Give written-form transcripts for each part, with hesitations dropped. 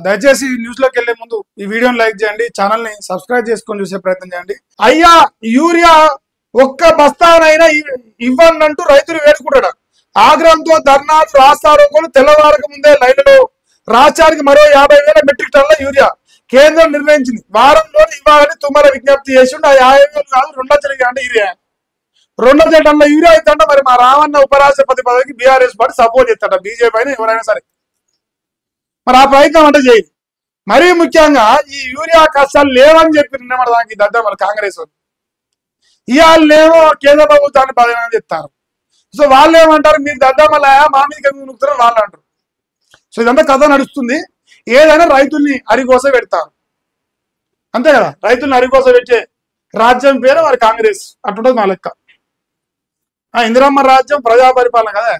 దయచేసి న్యూస్ లోకి వెళ్లే ముందు ఈ వీడియోని లైక్ చేయండి, ఛానల్ ని సబ్స్క్రైబ్ చేసుకొని చూసే ప్రయత్నం చేయండి. అయ్యా యూరియా ఒక్క బస్తానైనా ఇవ్వండి అంటూ రైతులు వేడుకుంటాడు. ఆగ్రహంతో ధర్నాలు రాస్తారోకోలు తెల్లవారక ముందే లైన్లో రాష్ట్రానికి మరో 50,000 మెట్రిక్ టన్నుల యూరియా కేంద్రం నిర్ణయించింది. వారంలోనే ఇవ్వాలని తుమ్మల విజ్ఞప్తి చేసిండు. ఆ 50,000 కాదు 2,00,000 అంటే యూరియా 2,00,000 టన్నుల యూరియా అవుతుంటే మరి మా రావన్న ఉపరాష్ట్రపతి పదవికి బీఆర్ఎస్ పార్టీ సపోర్ట్ చేస్తాడ, బీజేపీ అయినా ఎవరైనా సరే మరి ఆ ప్రయత్నం అంటే చేయదు. మరీ ముఖ్యంగా ఈ యూరియా కష్టాలు లేవని చెప్పి నిన్న దానికి దద్దామని కాంగ్రెస్ ఇవాళేమో కేంద్ర ప్రభుత్వాన్ని బదనాలు చెప్తారు. సో వాళ్ళు ఏమంటారు, మీరు దద్దామలాయా మా మీద నుకుతారు వాళ్ళు అంటారు. సో ఇదంతా కథ నడుస్తుంది. ఏదైనా రైతుల్ని అరిగోస పెడతారు అంతే కదా. రైతుల్ని అరిగోస పెట్టే రాజ్యం పేరు మరి కాంగ్రెస్. అటుంటది మా లెక్క. ఇందిరమ్మ రాజ్యం ప్రజా పరిపాలన కదా.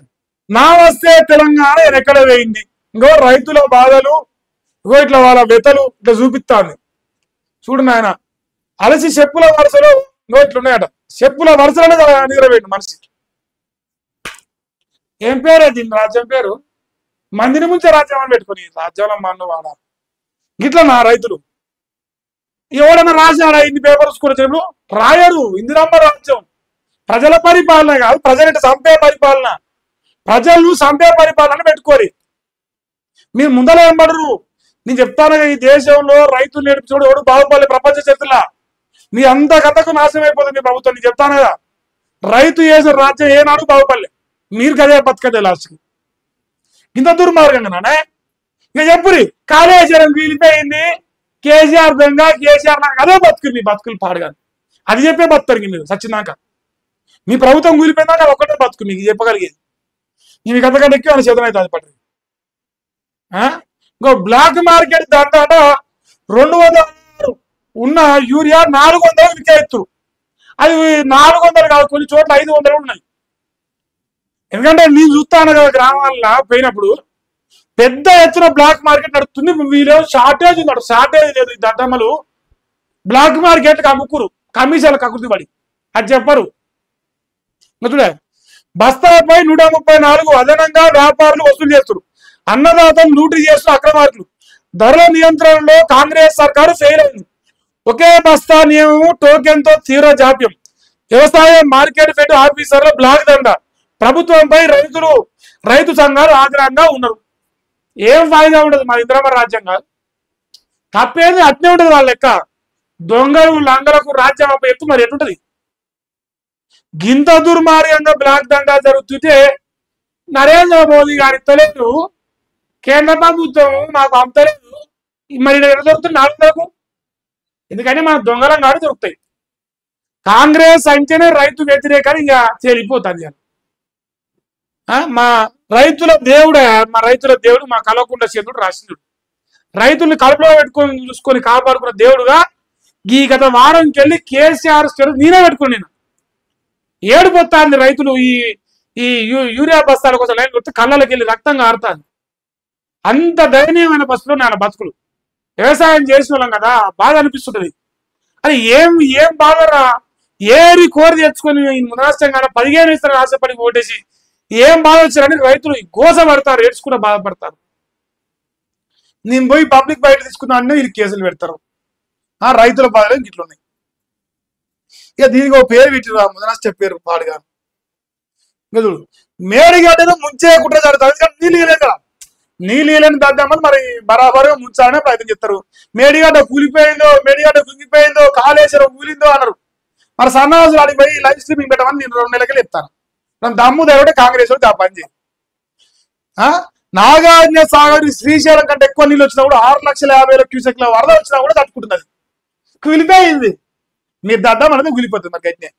నా వస్తే తెలంగాణ ఎక్కడ వేయింది. ఇంకో రైతుల బాధలు ఇంకో ఇట్లా వాళ్ళ వ్యతలు ఇట్లా చూపిస్తాను చూడు నాయన. అలసి చెప్పుల వరుసలో ఇంకో ఇట్లున్నాయట. చెప్పుల వరుసలోనే నిద్రపోయింది మనిషి. ఏం పేరు దీని రాజ్యం పేరు? మందిని ముంచే రాజ్యం అని పెట్టుకుని రాజ్యంలో మన్ను వాడ గిట్లా నా రైతులు ఎవడన్నా రాశాడా? ఇన్ని పేపర్స్ కూడా చెప్పు రాయరు. ఇందిరమ్మ రాజ్యం ప్రజల పరిపాలన కాదు, ప్రజలంటే సంపే పరిపాలన. ప్రజలు సంపే పరిపాలన పెట్టుకోరి. మీరు ముందర ఏం పడరు. నేను చెప్తాను ఈ దేశంలో రైతులు నేర్పి చూడు ఎవడు బాగుపడలే ప్రపంచ చరిత్రలో. మీ అంతకంతకు నాశనం అయిపోతుంది మీ ప్రభుత్వం. నేను చెప్తాను కదా, రైతు చేసిన రాజ్యం ఏనాడు బాగుపడలే. మీరు కదే బతకదే లాస్ట్కి. ఇంత దుర్మార్గంగానే ఇక చెప్పురి. కాళేశ్వరం వీలిపోయింది, కేసీఆర్ దొంగ, కేసీఆర్ నాకు అదే బతుకులు. మీ బతుకులు పాడుగాను అది చెప్పే బతుకుతారు మీరు సచ్చినాక. మీ ప్రభుత్వం కూలిపోయిందాక అది ఒక్కటే బతుకు మీకు చెప్పగలిగేది. మీకు అంతకంటే ఎక్కువ చేతన అవుతుంది పట్టు. ఇంకో బ్లాక్ మార్కెట్ దాంట్లో 200 ఉన్న యూరియా 400 వికేత్తు. అది 400 కాదు, కొన్ని చోట్ల 500 ఉన్నాయి. ఎందుకంటే నేను చూస్తాను కదా గ్రామాల్లో పోయినప్పుడు పెద్ద ఎత్తున బ్లాక్ మార్కెట్ నడుస్తుంది. వీళ్ళు షార్టేజ్ ఉన్నాడు, షార్టేజ్ లేదు. ఈ దద్దమ్మలు బ్లాక్ మార్కెట్కి అమ్ముకురు కమిషన్లు కకృతి పడి. అది చెప్పరు. చూడే బస్తాపై 134 అదనంగా వ్యాపారులు వసూలు చేస్తారు. అన్నదాతలు లూటీ చేస్తున్న అక్రమార్కులు. ధరల నియంత్రణలో కాంగ్రెస్ సర్కారు ఫెయిల్ అయింది. ఒకే బస్తా నియమం టోకెన్తో తీవ్ర జాప్యం. వ్యవసాయ మార్కెట్ ఫెడ్ ఆఫీసర్ల బ్లాక్ దండ. ప్రభుత్వంపై రైతు సంఘాలు ఆగ్రహంగా ఉన్నారు. ఏం ఫాయిదా ఉండదు మా ఇందిరమ్మ రాజ్యం కాదు. తప్పేది అట్నే ఉంటుంది వాళ్ళ లెక్క. దొంగలు లంగలకు రాజ్యం అప్ప ఎత్తు మరి ఎట్టుంటది. గింత దుర్మార్గంగా బ్లాక్ దండా జరుగుతుంటే నరేంద్ర మోదీ గారి తెలియదు, కేంద్ర ప్రభుత్వం మాకు పంపలేదు. మరి ఎక్కడ దొరుకుతుంది నాలుగు? ఎందుకంటే మన దొంగలం కాదు దొరుకుతాయి. కాంగ్రెస్ అంటేనే రైతు వ్యతిరేకాన్ని ఇంకా తేలిపోతుంది. మా రైతుల దేవుడు మా కలవకుండా చంద్రుడు రాసిండు. రైతుల్ని కడుపులో పెట్టుకొని చూసుకొని కాపాడుకున్న దేవుడుగా ఈ గత వారంకి వెళ్ళి కేసీఆర్ నేనే పెట్టుకుని నేను ఏడిపోతాంది. రైతులు ఈ యూరియా బస్తాల కోసం లైన్ కొట్టి కళ్ళకి వెళ్ళి రక్తంగా ఆడుతాను. అంత దయనీయమైన బస్సులో నేను బతుకులు. వ్యవసాయం చేసిన వాళ్ళం కదా, బాధ అనిపిస్తుంటది. అది ఏం బాధరా. ఏరి కోరి తెచ్చుకొని రాష్ట్రంగా 15 ఇస్తారు ఆశపడి ఓటేసి ఏం బాధ వచ్చారని రైతులు గోస పడతారు, ఏడ్చుకుంటూ బాధపడతారు. నేను పోయి పబ్లిక్ బయట తీసుకున్నాను వీళ్ళు కేసులు పెడతారు. రైతుల బాధలు ఇట్లున్నాయి. ఇక దీనికి ఒక పేరు పెట్టిరు, ముదరాజ్ చెప్పారు పాడుగా. చూడు మేడిగడ్డను ముంచే కుట్ర జరుగుతుంది. కానీ నీళ్ళు ఇవ్వలేదు కదా. నీళ్ళు ఇవ్వలేని దద్దామని మరి బరాబరుగా ముంచాలనే ప్రయత్నం చేస్తారు. మేడిగడ్డ కూలిపోయిందో, మేడిగడ్డ కుంగిపోయిందో, కాళేశ్వరం కూలిందో అన్నారు. మరి సన్నాసులు ఆడికి పోయి లైవ్ స్ట్రీమింగ్ పెట్టమని నేను 2 నెలలకి చెప్తాను. దమ్ము దేవుడే కాంగ్రెస్ ఆ పని చేయి. నాగార్జున సాగర్ శ్రీశైలం కంటే ఎక్కువ నీళ్ళు వచ్చినా కూడా 6,50,000 క్యూసెక్ల వరద వచ్చినా కూడా తట్టుకుంటున్నది. కూలిపోయింది. మీరు దద్దం అనేది కూలిపోతుంది మరి గట్టినే.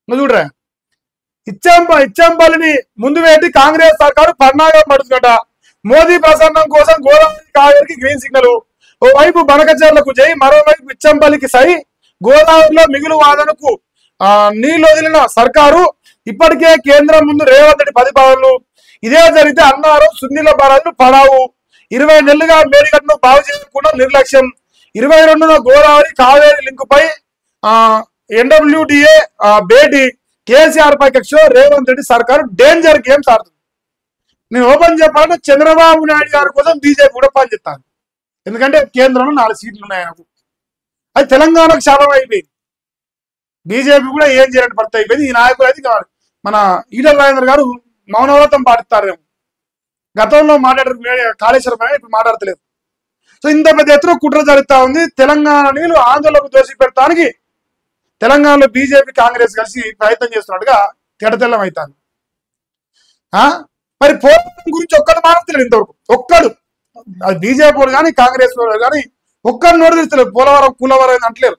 చూడరా ఇచ్చంపల్లిని ముందు పెట్టి కాంగ్రెస్ సర్కారు పన్నాగం పడుతుందట. మోదీ ప్రసన్నం కోసం గోదావరి కావేరికి గ్రీన్ సిగ్నల్. ఓవైపు బనకచర్లకు జై, మరోవైపు ఇచ్చంపల్లికి సై. గోదావరిలో మిగులు వాదనకు నీళ్లు వదిలిన సర్కారు ఇప్పటికే కేంద్రం ముందు రేవంత్ రెడ్డి 10 పవర్లు. ఇదే జరిగితే అన్నారు సున్నీల బారాజులు పడావు. 20 నెలలుగా మేడిగడ్డను బాగు చేయకుండా నిర్లక్ష్యం. 22న గోదావరి కావేరి లింకుపై NWDA భేటీ. కేసీఆర్ పై కక్షలో రేవంత్ రెడ్డి సర్కారు డేంజర్ గేమ్స్ ఆడుతుంది. నేను ఓపెన్ చెప్పాలంటే చంద్రబాబు నాయుడు గారి కోసం బీజేపీ కూడా పనిచేస్తాను. ఎందుకంటే కేంద్రంలో 4 సీట్లు ఉన్నాయి నాకు. అది తెలంగాణకు శాపం అయిపోయింది. బీజేపీ కూడా ఏం చేయాలంటే భర్త అయిపోయింది. ఈ నాయకులు అయితే మన ఈటల రాజేందర్ గారు మౌనవ్రతం పాటిస్తారేమో. గతంలో మాట్లాడారు కాళేశ్వరం, ఇప్పుడు మాట్లాడతలేదు. సో ఇంత పెద్ద ఎత్తున కుట్ర జరుగుతా ఉంది. తెలంగాణ నీళ్ళు ఆందోళనకు దోషి పెడతానికి తెలంగాణలో బీజేపీ కాంగ్రెస్ కలిసి ప్రయత్నం చేస్తున్నట్టుగా తెడతెల్లం అవుతాను. మరి పోలవరం గురించి ఒక్కడు మాట్లాడలేదు ఇంతవరకు. ఒక్కడు అది బీజేపీ వాళ్ళు కానీ కాంగ్రెస్ వాళ్ళు కానీ ఒక్కడు నోరు తెస్తలేదు. పోలవరం కూలవరం అంటలేరు.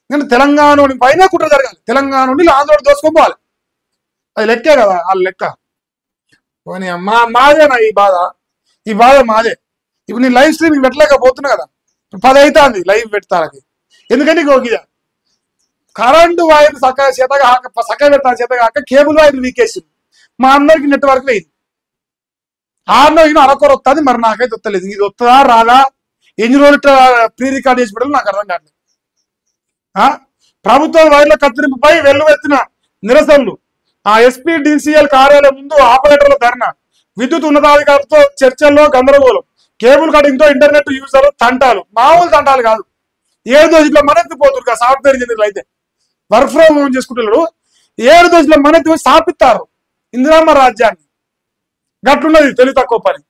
ఎందుకంటే తెలంగాణ పైన కుట్ర జరగాలి. తెలంగాణ నుండి ఆందోళన దోసుకోవాలి. అది లెక్కే కదా వాళ్ళ లెక్క. మాదేనా ఈ బాధ మాదే. ఇప్పుడు నేను లైవ్ స్ట్రీమింగ్ పెట్టలేకపోతున్నా కదా, 10 అవుతుంది లైవ్ పెడతానికి. ఎందుకంటే ఇక కరెంటు వైర్ చక్కగా పెట్టాలి చేత కాక కేబుల్ వైర్ వీకేసింది. మా అందరికి నెట్వర్క్ లేదు. 6 అరకొర వస్తుంది. మరి నాకైతే వస్తలేదు. ఇది వస్తుందా రాదా, ఎన్ని రోజులు ప్రీ రికార్డ్ చేసి పెట్టాలి నాకు అర్థం కావట్లేదు. ప్రభుత్వ వైర్ల కత్తిరింపుపై వెల్లువెత్తిన నిరసనలు. ఎస్పీ డిసిఎల్ కార్యాలయం ముందు ఆపరేటర్ల ధర్నా. విద్యుత్ ఉన్నతాధికారులతో చర్చల్లో గందరగోళం. కేబుల్ కటింగ్ తో ఇంటర్నెట్ యూజర్లు తంటాలు. మామూలు తంటాలు కాదు. 7 రోజుల్లో మనెత్తిపోతురు సాఫ్ట్వేర్ ఇంజనీర్లు అయితే వర్క్ ఫ్రమ్ హోమ్ చేసుకుంటున్నాడు. 7 రోజుల్లో మనెత్తి స్థాపిస్తారు ఇందిరామ్మ రాజ్యాన్ని. గట్లున్నది తెలివి తక్కువ పని.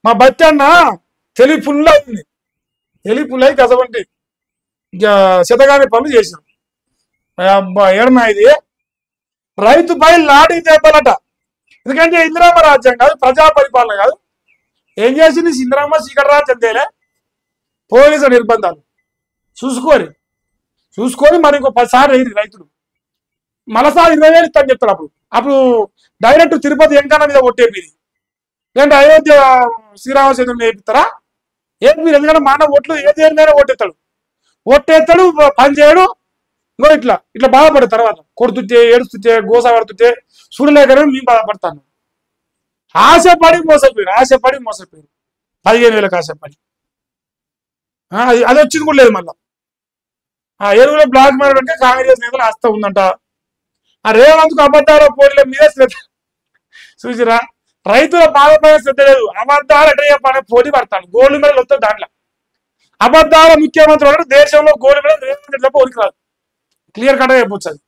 మా బచ్చన్న తెలివి ఫుల్ అయింది. తెలివి ఫుల్ అయి కసవంటి శతగాని పనులు చేసినాం. ఏడన్నా ఇది రైతుపై లాఠీ దెబ్బలట. ఎందుకంటే ఇందిరామ్మ రాజ్యం కాదు, ప్రజా పరిపాలన కాదు. ఏం చేసింది ఇందిరామ్మ చీకటి రాజ్యం తేలే. పోలీసు నిర్బంధాలు చూసుకొని మరి ఇంకో 10 సార్లు అయింది రైతులు. మలసారి 20,000 ఇస్తాను చెప్తారు. అప్పుడు డైరెక్ట్ తిరుపతి వెంకన్న మీద ఒట్టేపీది. లేదంటే అయోధ్య శ్రీరామచంద్రుని వేపిస్తారా ఏంటి మీరు? ఎందుకంటే మా అన్న ఓట్లు ఏదైనా ఓట్టేస్తాడు పని చేయడు. ఇంకో ఇట్లా బాధపడే తర్వాత కొడుతుంటే ఏడుస్తుంటే గోస పడుతుంటే చూడలేకనే మేము బాధపడతాను. ఆశపడి మోసపోయారు 15,000 ఆశపడి. అది వచ్చింది కూడా లేదు. మళ్ళా ఆ ఎరువులో బ్లాక్ మెయిల్ అంటే కాంగ్రెస్ నేతలు ఆస్త ఉందంట. ఆ రేవంత్కు అబద్ధాల పోటీల మీద శ్రద్ధ. చూసిరా, రైతుల బాధపడే శ్రద్ధ లేదు. అబద్ధాలు ఎట్లా చెప్పాలని పోటీ పడతాను. గోల్డ్ మెడల్ వస్తుంది దాంట్లో. అబద్ధాల ముఖ్యమంత్రి దేశంలో గోల్డ్ మెడల్ రేవంత్ రెడ్డి తప్ప ఉనికి రాదు. క్లియర్ కట్గా చెప్పొచ్చు అది.